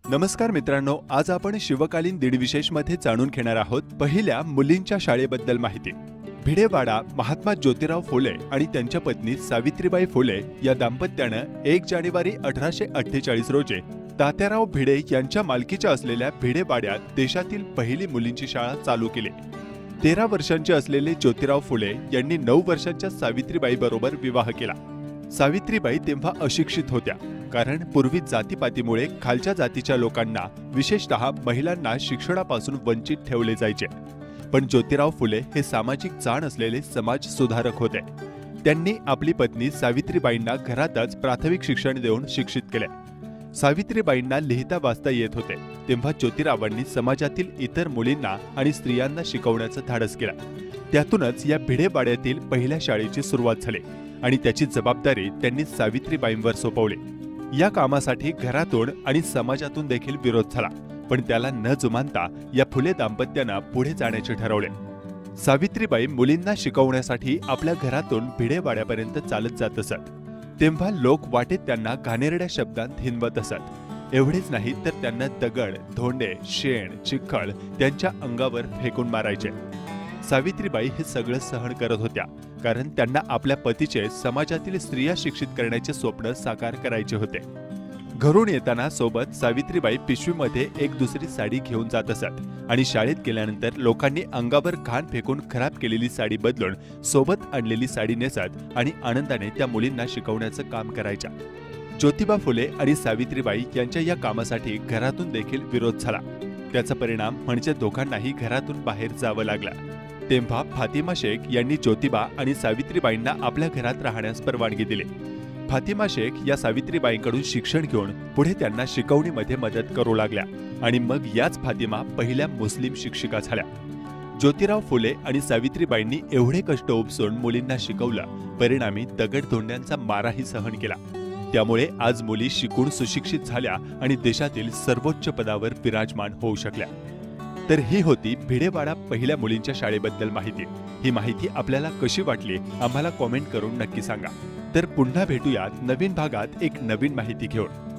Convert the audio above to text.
नमस्कार मित्रांनो, आज आपण शिवकालीन दीड विशेष मध्ये जाणून घेणार आहोत पहिल्या मुलींच्या शाळेबद्दल माहिती। भिडेवाडा महात्मा ज्योतिराव फुले आणि त्यांच्या पत्नी सावित्रीबाई फुले या दाम्पत्याने 1 जानेवारी 1848 रोजी तात्याराव भिडे यांच्या मालकीच्या असलेल्या भिडेवाड्यात देशातील पहिली मुलींची शाळा चालू केली। 13 वर्षांचे असलेले ज्योतिराव फुले यांनी 9 वर्षांच्या सावित्रीबाई बरोबर विवाह केला। सावित्रीबाई तेव्हा अशिक्षित होत्या, कारण पूर्वी जातीपातीमुळे खालच्या जातीच्या लोकांना विशेषतः महिलांना शिक्षणापासून वंचित ठेवले जायचे। पण ज्योतिराव फुले हे सामाजिक जाण असलेले समाज सुधारक होते। त्यांनी आपली पत्नी सावित्रीबाईंना घरातच प्राथमिक शिक्षण देऊन शिक्षित केले। सावित्रीबाईंना लिहिता वाचता येत होते, तेव्हा ज्योतिरावांनी समाजातील इतर मुलींना आणि स्त्रियांना शिकवण्याचं धाडस केलं। त्यातूनच या भिडेवाड्यातील पहिल्या शाळेची सुरुवात झाली आणि त्याची जबाबदारी त्यांनी सावित्रीबाईंवर सोपवली। या कामासाठी घरातून आणि समाजातून देखील विरोध झाला, पण त्याला न जुमानता या फुले दाम्पत्याने पुढे जाण्याचे ठरवले। सावित्रीबाई मुलींना शिकवण्यासाठी आपल्या घरातून भिडेवाड्यापर्यंत चालत जात असत। तेव्हा लोक वाटेत त्यांना घाणेरड्या शब्दांत हिणवत असत। एवढेच नाही तर त्यांना दगड, धोंडे, शेण, चिखल त्यांच्या अंगावर फेकून मारायचे। सावित्रीबाई हे सगळं सहन करत होत्या, कारण त्यांना आपल्या पतीचे समाजातील स्त्रिया शिक्षित करण्याचे स्वप्न साकार करायचे होते। घरून येताना सोबत सावित्रीबाई पिशवीमध्ये एक दुसरी साडी घेऊन जात असत आणि शाळेत गेल्यानंतर लोकांनी अंगावर घाण फेकून खराब केलेली साडी बदलून सोबत आणलेली साडी नेसत आणि आनंदाने त्या मुलींना शिकवण्याचं काम करायच्या। ज्योतिबा फुले आणि सावित्रीबाई यांच्या या कामासाठी घरातून देखील विरोध झाला। त्याचा परिणाम म्हणजे दोघांनाही घरातून बाहेर जावं लागलं। तेव्हा फातिमा शेख यांनी ज्योतिबा आणि सावित्रीबाईंना आपल्या घरात राहण्यास परवानगी दिली। फातिमा शेख या सावित्रीबाईंकडून शिक्षण घेऊन पुढे त्यांना शिकवणीमध्ये मदत करू लागल्या आणि मग याच फातिमा पहिल्या मुस्लिम शिक्षिका झाल्या। ज्योतिराव फुले आणि सावित्रीबाईंनी एवढे कष्ट उपसून मुलींना शिकवलं, परिणामी दगडधोंड्यांचा माराही सहन केला। त्यामुळे आज मुली शिकून सुशिक्षित झाल्या आणि देशातील सर्वोच्च पदावर विराजमान होऊ शकल्या। तर ही होती भिडेवाडा पहिल्या मुलींच्या शाळेबद्दल माहिती। ही माहिती आपल्याला कशी वाटली आम्हाला कमेंट करून नक्की सांगा। तर पुन्हा भेटूयात नवीन भागात एक नवीन माहिती घेऊन।